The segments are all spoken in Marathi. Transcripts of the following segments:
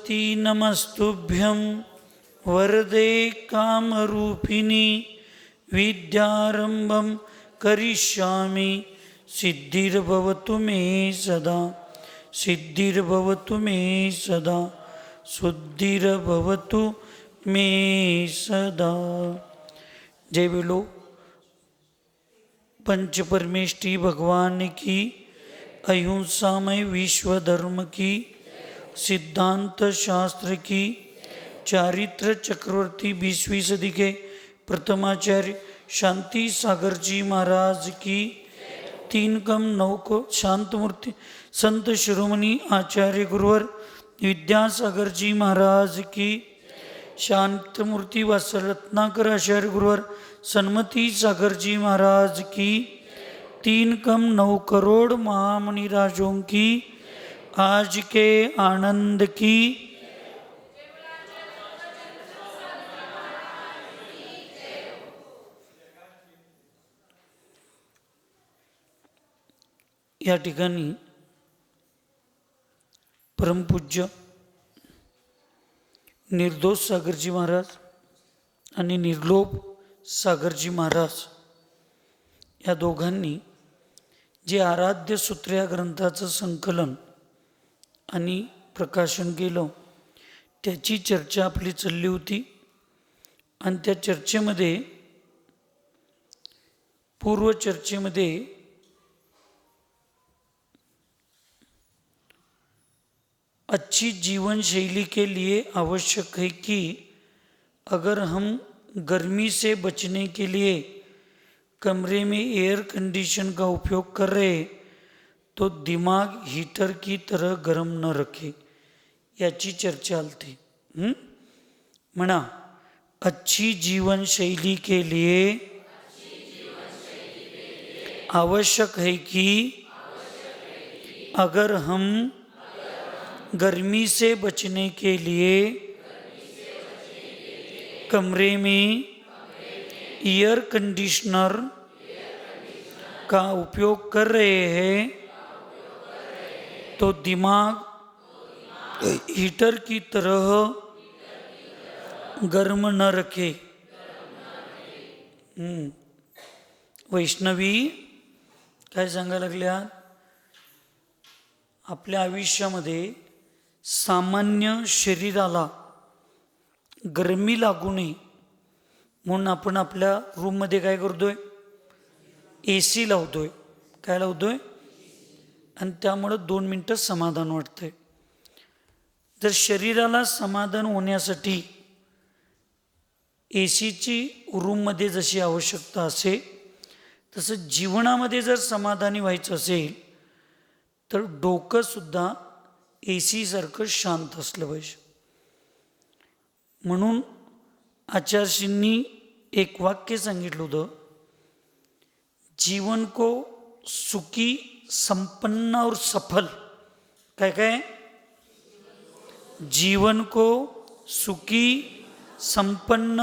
सरस्वती नमस्तुभ्यं वरदे कामरूपिणी विद्यारंभं करिष्यामि सिद्धिर्भवतु मे सदा सिद्धिर्भवतु मे सदा शुद्धिर्भवतु मे सदा। जय बोलो पंचपरमेष्ठी भगवान की, अहिंसामय विश्व धर्म की, सिद्धांत शास्त्र की, चारित्र चक्रवर्ती 20वीं सदी के प्रथमाचार्य शांति सागर जी महाराज की, 3 कम 9 को शांत मूर्ति संत शिरोमणि आचार्य गुरुवर विद्यासागर जी महाराज की, शांत मूर्ति वत्सल रत्नाकर आचार्य गुरुवर सन्मति सागर जी महाराज की, 3 कम 9 करोड़ महामणि राजों की आज के आनंद की। या ठिकाणी परमपूज्य निर्दोष सागरजी महाराज आणि निर्लोभ सागरजी महाराज या दोघांनी जे आराध्य सूत्र या ग्रंथाचं संकलन आणि प्रकाशन केलं त्याची चर्चा आपली चालली होती। आणि त्या चर्चेमध्ये पूर्व चर्चेमध्ये अच्छी जीवन शैली के लिए आवश्यक है कि अगर हम गर्मी से बचने के लिए कमरे में एयर कंडीशन का उपयोग कर रहे तो दिमाग हीटर की तरह गर्म न रखे, याची चर्चा आलती। म्हणा, अच्छी जीवन शैली के लिए आवश्यक है कि अगर हम गर्मी से बचने के लिए कमरे में एयर कंडीशनर का उपयोग कर रहे हैं तो दिमाग हीटर की तरह गर्म न रखे। वैष्णवी काय सांगायला लागल्या, आपल्या आयुष्यामध्ये सामान्य शरीराला गरमी लागू नये म्हणून आपण आपल्या रूममध्ये काय करतोय, AC लावतोय। काय लावतोय? आणि त्यामुळे 2 मिनिटं समाधान वाटतंय। जर शरीराला समाधान होण्यासाठी ACची रूममध्ये जशी आवश्यकता असेल तसं जीवनामध्ये जर समाधानी व्हायचं असेल तर डोकं सुद्धा AC सारखं शांत असलं पाहिजे। म्हणून आचार्यजींनी एक वाक्य सांगितलं होतं, जीवन को सुखी संपन्न और सफल, काय काय, जीवन को सुखी संपन्न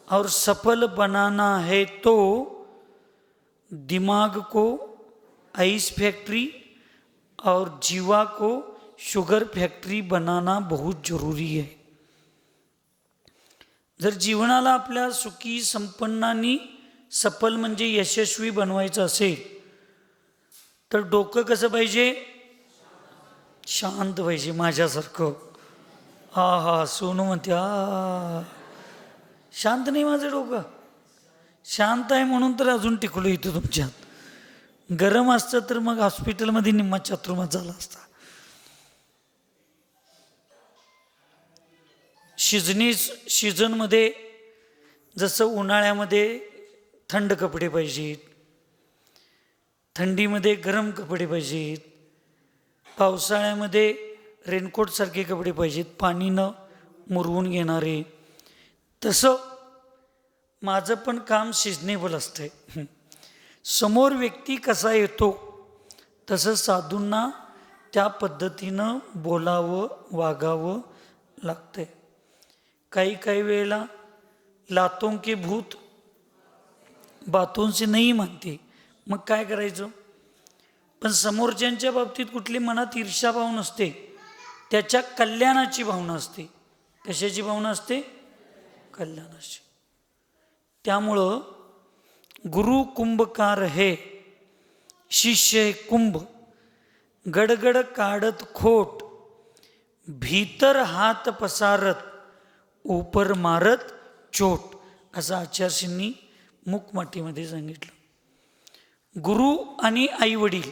और सफल बनाना है तो दिमाग को आइस फैक्ट्री और जीवा को शुगर फैक्ट्री बनाना बहुत जरूरी है। जर जीवनाला आपल्या सुखी संपन्न आणि सफल म्हणजे यशस्वी बनवायचं असेल तर डोकं कसं पाहिजे, शांत पाहिजे। माझ्यासारखं सोनू म्हणते शांत नाही माझं डोकं, शांत आहे म्हणून तर अजून टिकलो इथं तुमच्यात। गरम असतं तर मग हॉस्पिटलमध्ये निम्मा चातुर्मास झाला असता। सीझनमध्ये जसं उन्हाळ्यामध्ये थंड कपडे पाहिजेत, थंडीमध्ये गरम कपडे पाहिजेत, पावसाळ्यामध्ये रेनकोटसारखे कपडे पाहिजेत, पाणी न मुरवून घेणारे, तसं माझं पण काम सिजनेबल असतंय। समोर व्यक्ती कसा येतो तसं साधूंना त्या पद्धतीनं बोलावं वागावं लागतंय। काही वेळेला लातों के भूत बातों से नहीं मानते, मग काय करायचं? पण समोरच्यांच्या बाबतीत कुठली मनात ईर्ष्याभाव नसते, त्याच्या कल्याणाची भावना असते. कशाची भावना असते? कल्याणाची. त्यामुळं गुरु कुंभकार है, शिष्य कुंभ, गडगड काढत खोट, भीतर हात पसारत, ऊपर मारत चोट, असं आचार्यांनी मुखमाटीमध्ये सांगितलं. गुरु आणि आई वडील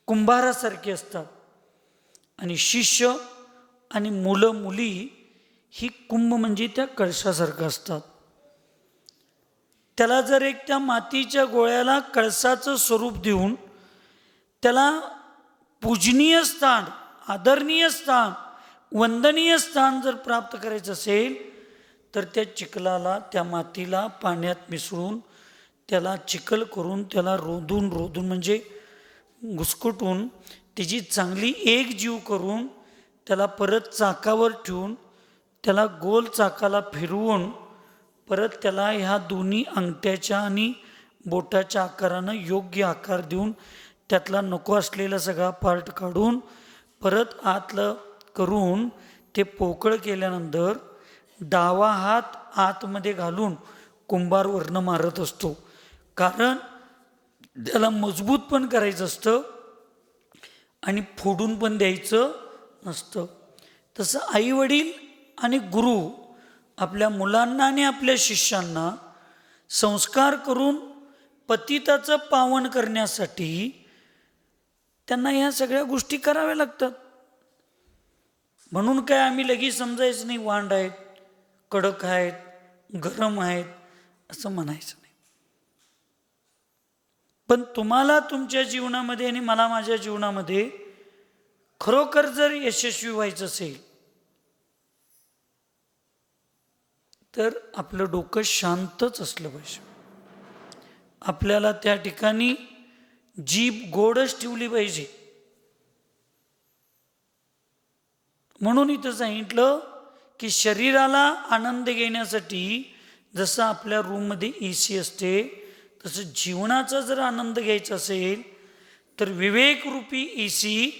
कुंभारासारखे असतात आणि शिष्य आणि मुलं मुली ही कुंभ म्हणजे त्या कळशासारखं असतात. त्याला जर एक त्या मातीच्या गोळ्याला कळसाचं स्वरूप देऊन त्याला पूजनीय स्थान, आदरणीय स्थान, वंदनीय स्थान जर प्राप्त करायचं असेल तर त्या चिखलाला, त्या मातीला पाण्यात मिसळून त्याला चिखल करून त्याला रोधून म्हणजे घुसकुटून त्याची चांगली एक जीव करून त्याला परत चाकावर ठेवून त्याला गोल चाकाला फिरवून परत त्याला ह्या दोन्ही अंगठ्याच्या आणि बोटाच्या आकारानं योग्य आकार देऊन त्यातला नको असलेला सगळा पार्ट काढून परत आतलं करून ते पोकळ केल्यानंतर डावा हात आतमध्ये घालून कुंभार वरनं मारत असतो. कारण त्याला मजबूत पण करायचं असतं आणि फोडून पण द्यायचं नसतं. तसं आई वडील आणि गुरु आपल्या मुलांना आणि आपल्या शिष्यांना संस्कार करून पतिताचं पावन करण्यासाठी त्यांना ह्या सगळ्या गोष्टी कराव्या लागतात. म्हणून काय आम्ही लगेच समजायचं नाही वांड आहेत, कडक आहेत, गरम आहेत असं म्हणायचं नाही. पण तुम्हाला तुमच्या जीवनामध्ये आणि मला माझ्या जीवनामध्ये खरोखर जर यशस्वी व्हायचं असेल तर आपलं डोकं शांतच असलं पाहिजे. आपल्याला त्या ठिकाणी जीभ गोडच ठेवली पाहिजे. म्हणून इथं सांगितलं की शरीराला आनंद घेण्यासाठी जसं आपल्या रूममध्ये AC असते तसं जीवनाचा जर आनंद घ्यायचा असेल तर विवेकरूपी AC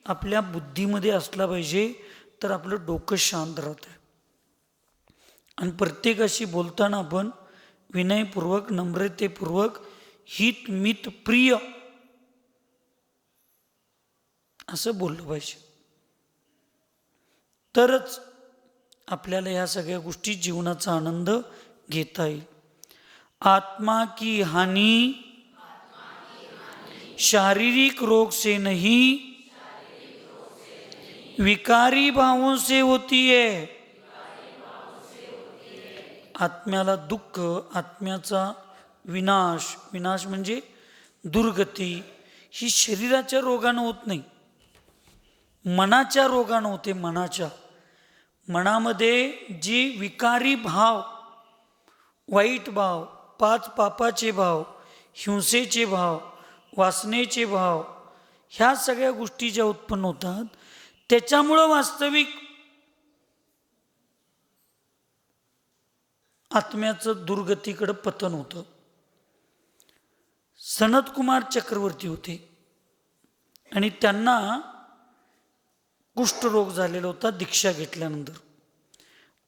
आपल्या बुद्धीमध्ये असला पाहिजे, तर आपलं डोकं शांत राहतं. आणि प्रत्येकाशी बोलताना आपण विनयपूर्वक, नम्रतेपूर्वक, हित मित प्रिय असं बोललं पाहिजे. तरच आपल्याला ह्या सगळ्या गोष्टी जीवनाचा आनंद घेता येईल. आत्मा की हानि शारीरिक रोग से नहीं, विकारी भावों से होती है. आत्म्याला दुःख, आत्म्याचा विनाश म्हणजे दुर्गती ही शरीराच्या रोगानं होत नाही, मनाच्या रोगानं होते. मनामध्ये जी विकारी भाव, वाईट भाव, पाच पापाचे भाव, हिंसेचे भाव, वासनेचे भाव, ह्या सगळ्या गोष्टी ज्या उत्पन्न होतात त्याच्यामुळं वास्तविक आत्म्याचं दुर्गतीकडं पतन होतं. सनतकुमार चक्रवर्ती होते आणि त्यांना कुष्ठरोग झालेला होता. दीक्षा घेतल्यानंतर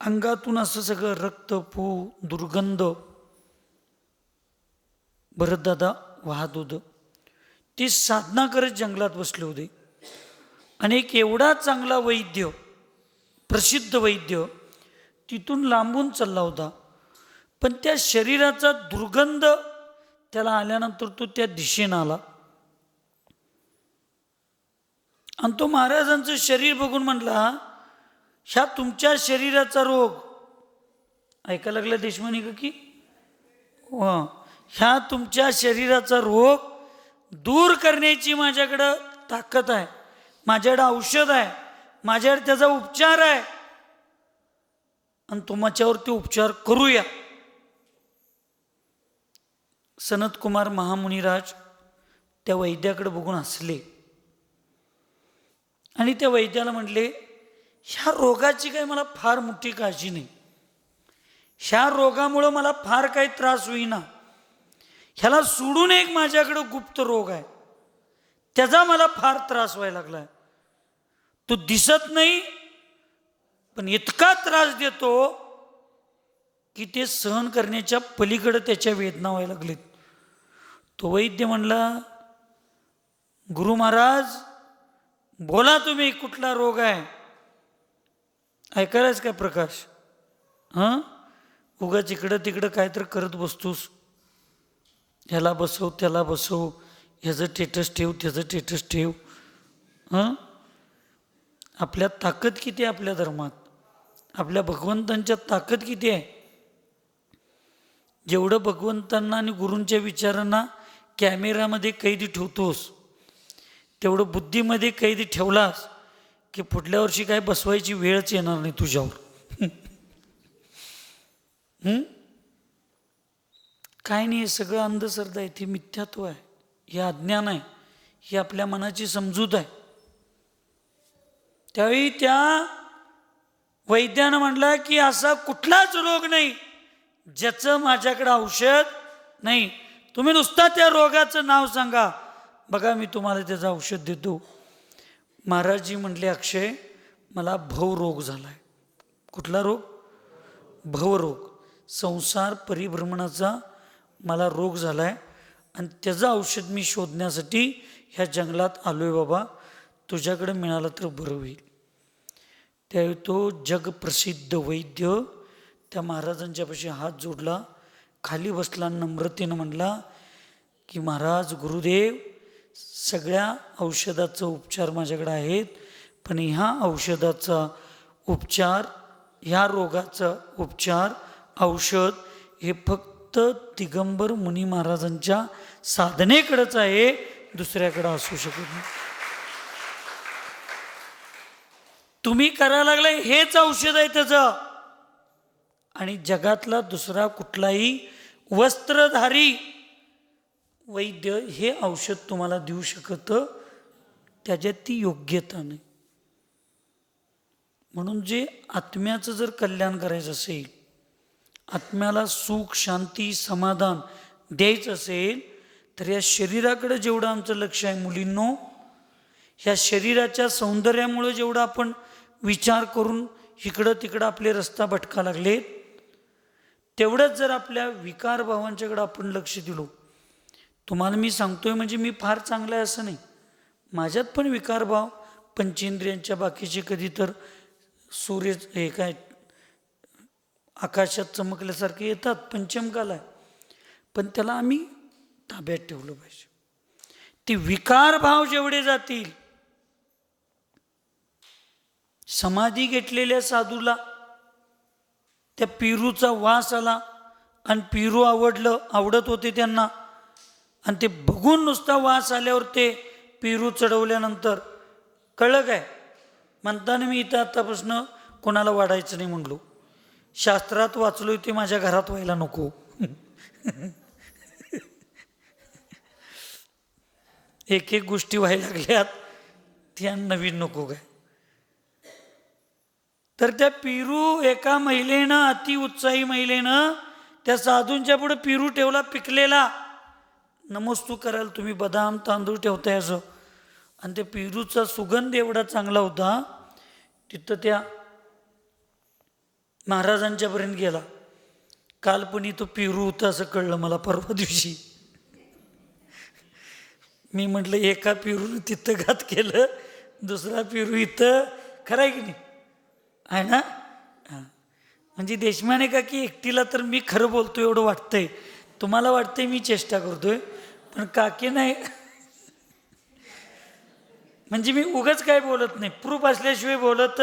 अंगातून असं सगळं रक्त, पू, दुर्गंध भरतदादा वाहत होतं. ते साधना करत जंगलात बसले होते आणि एक एवढा चांगला वैद्य, प्रसिद्ध वैद्य तिथून लांबून चालला होता. पण त्या शरीराचा दुर्गंध त्याला आल्यानंतर तो त्या दिशेनं आला आणि तो महाराजांचं शरीर बघून म्हटला, ह्या तुमच्या शरीराचा रोग ऐकायला लागला देशमानी का की ह्या तुमच्या शरीराचा रोग दूर करण्याची माझ्याकडं ताकद आहे, माझ्याकडं औषध आहे, माझ्याकडे त्याचा उपचार आहे आणि तुमच्यावर ते उपचार करूया. सनतकुमार महामुनिराज त्या वैद्याकडे बघून हसले आणि त्या वैद्याला म्हटले, ह्या रोगाची काही मला फार मोठी काळजी नाही, ह्या रोगामुळं मला फार काही त्रास होईना, ह्याला सोडून एक माझ्याकडं गुप्त रोग आहे, त्याचा मला फार त्रास व्हायला लागलाय. तो दिसत नाही, पण इतका त्रास देतो की ते सहन करण्याच्या पलीकडे त्याच्या वेदना व्हायला लागलेत. तो वैद्य म्हणला, गुरु महाराज बोला तुम्ही, कुठला रोग आहे? ऐकायलाच काय प्रकाश? हां, उगाच इकडं तिकडं काय तर करत बसतोस. ह्याला बसव, त्याला बसव, ह्याचं स्टेटस ठेव, त्याचं स्टेटस ठेव. हां, आपल्या ताकद किती आहे आपल्या धर्मात? आपल्या भगवंतांच्या ताकद किती आहे? जेवढं भगवंतांना आणि गुरूंच्या विचारांना कॅमेरामध्ये कैदी ठेवतोस, तेवढं बुद्धीमध्ये कैदी ठेवलास की पुढल्या वर्षी काय बसवायची वेळच येणार नाही तुझ्यावर. काय नाही, हे सगळं अंधश्रद्धा आहे, ते मिथ्यात्व आहे, हे अज्ञान आहे, ही आपल्या मनाची समजूत आहे. त्यावेळी त्या वैद्यानं म्हटलं की असा कुठलाच रोग नाही ज्याचं माझ्याकडे औषध नाही. तुम्ही नुसता त्या रोगाचं नाव सांगा, बघा मी तुम्हाला त्याचं औषध देतो. महाराजजी म्हटले, अक्षय मला भवरोग झालाय. कुठला रोग? भवरोग, संसार परिभ्रमणाचा मला रोग झालाय आणि त्याचं औषध मी शोधण्यासाठी ह्या जंगलात आलोय. बाबा तुझ्याकडे मिळालं तर बरं होईल. त्यावेळी तो जगप्रसिद्ध वैद्य त्या महाराजांच्यापाशी हात जोडला, खाली बसला, नम्रतेनं म्हणला की महाराज गुरुदेव, सगळ्या औषधाचा उपचार माझ्याकडे आहेत, पण ह्या औषधाचा उपचार, ह्या रोगाचा उपचार, औषध हे फक्त दिगंबर मुनी महाराजांच्या साधनेकडेच आहे, दुसऱ्याकडे असू शकत नाही. तुम्ही करायला लागलाय हेच औषध आहे त्याचं. आणि जगातला दुसरा कुठलाही वस्त्रधारी वैद्य हे औषध तुम्हाला देऊ शकत, त्याच्यात ती योग्यता नाही. म्हणून जे आत्म्याचं जर कल्याण करायचं असेल, आत्म्याला सुख शांती समाधान द्यायचं असेल, तर या शरीराकडे जेवढं आमचं लक्ष आहे मुलींनो, ह्या शरीराच्या सौंदर्यामुळे जेवढं आपण विचार करून इकडं तिकडं आपले रस्ता भटका लागलेत, तेवढंच जर आपल्या विकार भावांच्याकडे आपण लक्ष दिलो. तुम्हाला मी सांगतोय म्हणजे मी फार चांगलं आहे असं नाही, माझ्यात पण विकार भाव पंचेंद्रियांच्या बाकीचे कधी तर सूर्य हे काय आकाशात चमकल्यासारखे येतात, पंचमकाल आहे, पण त्याला आम्ही ताब्यात ठेवलं पाहिजे. ते विकार भाव जेवढे जातील, समाधी घेतलेल्या साधूला त्या पिरूचा वास आला आणि पिरू आवडत होते त्यांना, आणि ते बघून नुसता वास आल्यावर ते पिरू चढवल्यानंतर कळलं काय? म्हणताना मी इथं आतापासून कोणाला वाढायचं नाही म्हणलो. शास्त्रात वाचलोय ते माझ्या घरात व्हायला नको. एक एक गोष्टी व्हायला लागल्यात, त्या नवीन नको काय. तर त्या पिरू एका महिलेनं, अतिउत्साही महिलेनं त्या साधूंच्या पुढे पिरू ठेवला पिकलेला. नमोस्तू करायला तुम्ही बदाम तांदूळ ठेवताय असं, आणि त्या पिरूचा सुगंध एवढा चांगला होता, तिथं त्या महाराजांच्यापर्यंत गेला. काल पण तो पिरू होता असं कळलं मला परवा दिवशी. मी म्हटलं एका पिरूने तिथं घात केलं, दुसरा पिरू इथं, खरं आहे की नाही? आहे ना? म्हणजे देशमाने का की एकटीला तर मी खरं बोलतो एवढं वाटतंय, तुम्हाला वाटतंय मी चेष्टा करतोय, पण काकी नाही. म्हणजे मी उगाच काय बोलत नाही, प्रूफ असल्याशिवाय बोलत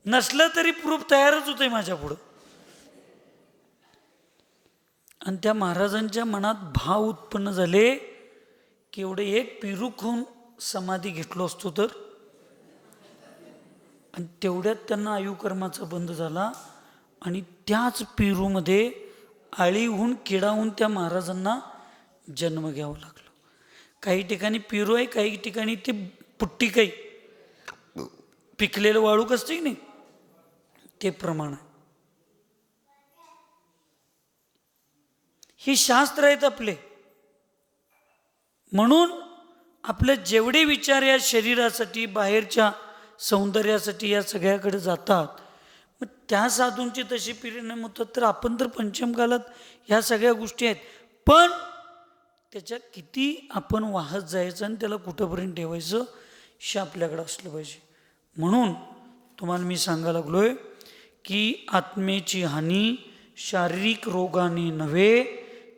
नसलं तरी प्रूफ तयारच होतंय माझ्या पुढं. आणि त्या महाराजांच्या मनात भाव उत्पन्न झाले की एवढे एक पिरू खाऊन समाधी घेतलो असतो तर, आणि तेवढ्यात त्यांना आयुकर्माचा बंध झाला आणि त्याच पेरूमध्ये आळीहून किडाहून त्या महाराजांना जन्म घ्यावा लागला. काही ठिकाणी पेरू आहे, काही ठिकाणी ते पुट्टी काही पिकलेलं वाळूक असते की नाही, ते प्रमाण आहे. ही शास्त्र आहेत आपले. म्हणून आपले जेवढे विचार या शरीरासाठी, बाहेरच्या सौंदर्यासाठी या सगळ्याकडे जातात, मग त्या साधूंची तशी परिणाम होतात. तर आपण तर पंचमकालात ह्या सगळ्या गोष्टी आहेत, पण त्याच्या किती आपण वाहत जायचं आणि त्याला कुठंपर्यंत ठेवायचं हे आपल्याकडं असलं पाहिजे. म्हणून तुम्हाला मी सांगायला लागलोय की आत्मेची हानी शारीरिक रोगाने नव्हे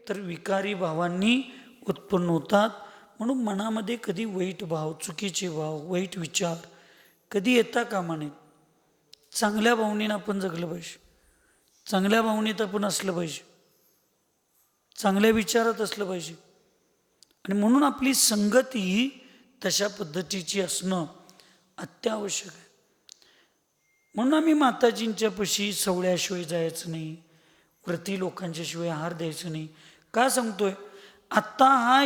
तर विकारी भावांनी उत्पन्न होतात. म्हणून मनामध्ये कधी वाईट भाव, चुकीचे भाव, वाईट विचार कधी येता कामा नयेत. चांगल्या भावनेनं आपण जगलं पाहिजे, चांगल्या भावनेत आपण असलं पाहिजे, चांगल्या विचारात असलं पाहिजे. आणि म्हणून आपली संगती ही तशा पद्धतीची असणं अत्यावश्यक आहे. म्हणून आम्ही माताजींच्या पाशी सवळ्याशिवाय जायचं नाही, व्रती लोकांच्या शिवाय आहार द्यायचं नाही. का सांगतोय? आत्ता हा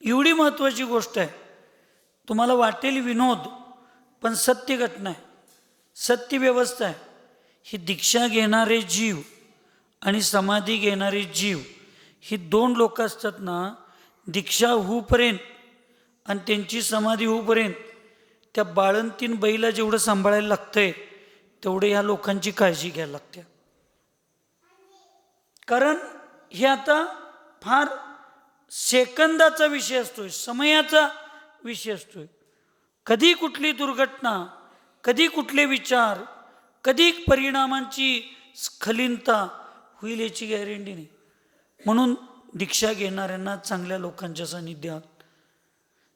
एवढी महत्त्वाची गोष्ट आहे. तुम्हाला वाटेल विनोद, पण सत्य घटना आहे, सत्य व्यवस्था आहे. ही दीक्षा घेणारे जीव आणि समाधी घेणारे जीव ही दोन लोक असतात ना, दीक्षा होऊपर्यंत आणि त्यांची समाधी होऊपर्यंत त्या बाळंतीण बाईला जेवढं सांभाळायला लागतंय तेवढे ह्या लोकांची काळजी घ्यायला लागते. कारण हे आता फार सेकंदाचा विषय असतोय, समयाचा विषय असतोय. कधी कुठली दुर्घटना, कधी कुठले विचार, कधी परिणामांची स्खलिनता होईल याची गॅरंटी नाही. म्हणून दीक्षा घेणाऱ्यांना चांगल्या लोकांच्या सानिध्यात,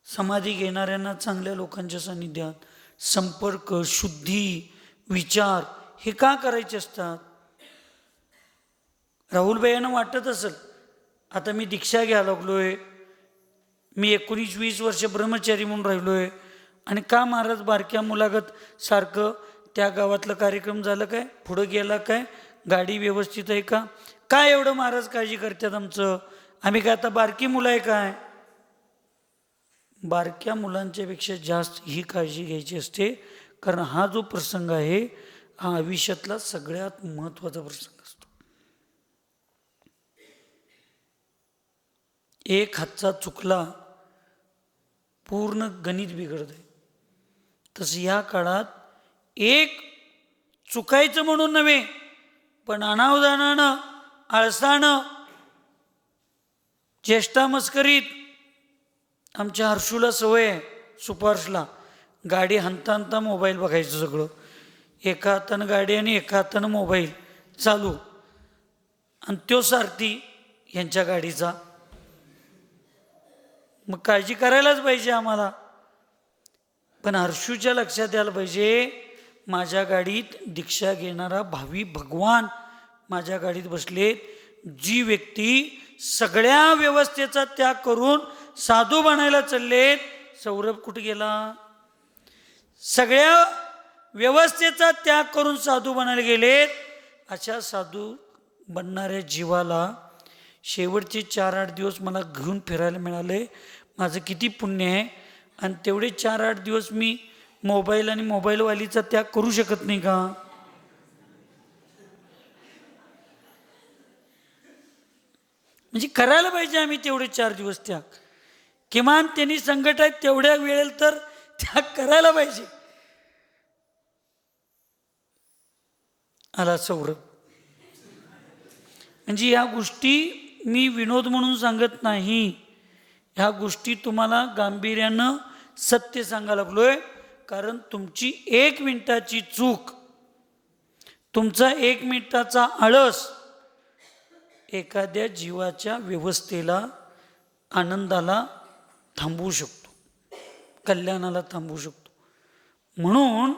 समाधी घेणाऱ्यांना चांगल्या लोकांच्या सानिध्यात संपर्क, शुद्धी, विचार हे का करायचे असतात? राहुलबाईंना वाटत असेल आता मी दीक्षा घ्यायला लागलोय, मी 19-20 वर्ष ब्रह्मचारी म्हणून राहिलोय, आणि का महाराज बारक्या मुलागत सारखं त्या गावातलं कार्यक्रम झालं काय, पुढं गेला काय, गाडी व्यवस्थित आहे का, काय एवढं महाराज काळजी करतात आमचं, आम्ही काय आता बारकी मुलं आहे काय? बारक्या मुलांच्या पेक्षा जास्त ही काळजी घ्यायची असते. कारण हा जो प्रसंग आहे हा आयुष्यातला सगळ्यात महत्त्वाचा प्रसंग असतो. एक हातचा चुकला पूर्ण गणित बिघडत आहे. तसं या काळात एक चुकायचं म्हणून नव्हे, पण अनावधानानं, आळसानं, चेष्टा मस्करीत. आमच्या हर्षूला सवय आहे, सुपार्शला, गाडी हाणता हाणता मोबाईल बघायचं सगळं. एका हातानं गाडी आणि एका हातानं मोबाईल चालू, आणि तो सारथी यांच्या गाडीचा. मग काळजी करायलाच पाहिजे आम्हाला. पण हर्षूच्या लक्षात यायला पाहिजे माझ्या गाडीत दीक्षा घेणारा भावी भगवान माझ्या गाडीत बसलेत. जी व्यक्ती सगळ्या व्यवस्थेचा त्याग करून साधू बनायला चाललेत. सौरभ कुठे गेला? सगळ्या व्यवस्थेचा त्याग करून साधू बनायला गेलेत. अशा साधू बनणाऱ्या जीवाला शेवटचे 4-8 दिवस मला घेऊन फिरायला मिळाले, माझं किती पुण्य आहे. आणि तेवढे 4-8 दिवस मी मोबाईल आणि मोबाईलवालीचा त्याग करू शकत नाही का? म्हणजे करायला पाहिजे आम्ही तेवढे 4 दिवस त्याग. किमान त्यांनी संकट आहेत तेवढ्या वेळेला तर त्याग करायला पाहिजे. आला सौरभ. म्हणजे या गोष्टी मी विनोद म्हणून सांगत नाही, ह्या गोष्टी तुम्हाला गांभीर्यानं सत्य सांगायला लागलोय. कारण तुमची 1 मिनिटाची चूक, तुमचा 1 मिनिटाचा आळस एखाद्या जीवाच्या व्यवस्थेला, आनंदाला थांबवू शकतो, कल्याणाला थांबवू शकतो. म्हणून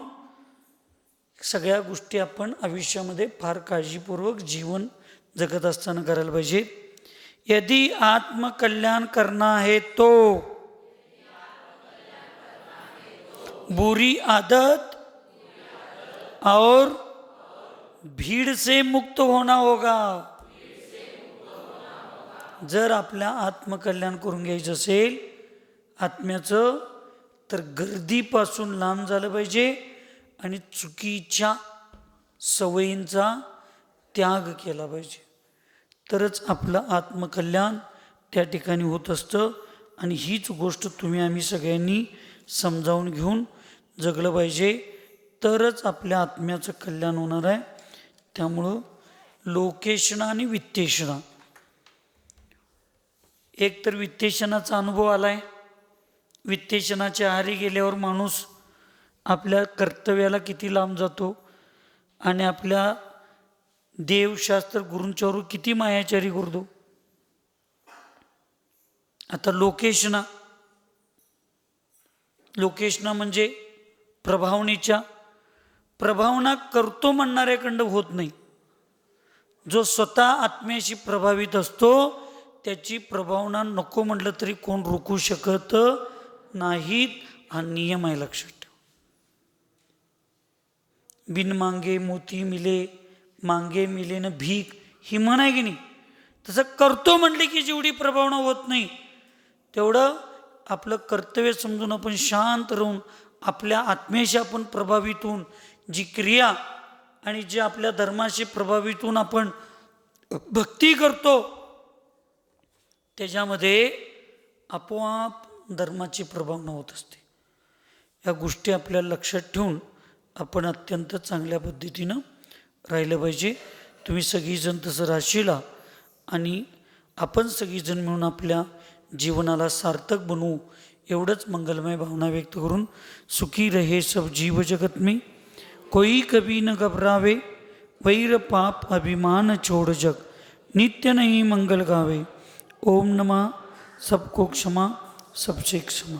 सगळ्या गोष्टी आपण आयुष्यामध्ये फार काळजीपूर्वक जीवन जगत असताना करायला पाहिजे. यदि आत्मकल्याण करना है तो बुरी आदत और भीड़ से मुक्त होना होगा. जर आपल्या आत्मकल्याण करून घ्यायचं असेल आत्म्याचं, तर गर्दीपासून लांब झालं पाहिजे आणि चुकीच्या सवयींचा त्याग केला पाहिजे. तरच आपलं आत्मकल्याण त्या ठिकाणी होत असतं आणि हीच गोष्ट तुम्ही आम्ही सगळ्यांनी समजावून घेऊन जगलं पाहिजे, तरच आपल्या आत्म्याचं कल्याण होणार आहे. त्यामुळं लोकेशना आणि वित्तेषणा, एक तर वित्तेषणाचा अनुभव आला आहे. वित्तेषणाच्या आहारी गेल्यावर माणूस आपल्या कर्तव्याला किती लांब जातो आणि आपल्या देवशास्त्र गुरूंच्यावर किती मायाचारी करतो. आता लोकेशना म्हणजे प्रभावना करतो म्हणणाऱ्याकडं होत नाही. जो स्वतः आत्म्याशी प्रभावित असतो त्याची प्रभावना नको म्हटलं तरी कोण रोखू शकत नाहीत. हा नियम आहे, लक्षात ठेवा. बिन मांगे मोती मिले, मांगे मिले न भीक, ही म्हण आहे की नाही. तसं करतो म्हणले की जेवढी प्रभावना होत नाही तेवढं आपलं कर्तव्य समजून आपण शांत राहून आपल्या आत्म्याशी आपण प्रभावित होऊन जी क्रिया आणि जे आपल्या धर्माशी प्रभावित होऊन आपण भक्ती करतो त्याच्यामध्ये आपोआप धर्माची प्रभावना होत असते. या गोष्टी आपल्याला लक्षात ठेवून आपण अत्यंत चांगल्या पद्धतीनं राहिलं पाहिजे. तुम्ही सगळीजण तसं राशीला आणि आपण सगळीजण मिळून आपल्या जीवनाला सार्थक बनवू, एवढंच मंगलमय भावना व्यक्त करून सुखी रहे सब जीव जगत में, कोई कभी न घबरावे, वैर पाप अभिमान छोड़ जग, नित्य नहीं मंगल गावे. ओम नमः सबको क्षमा सबसे क्षमा.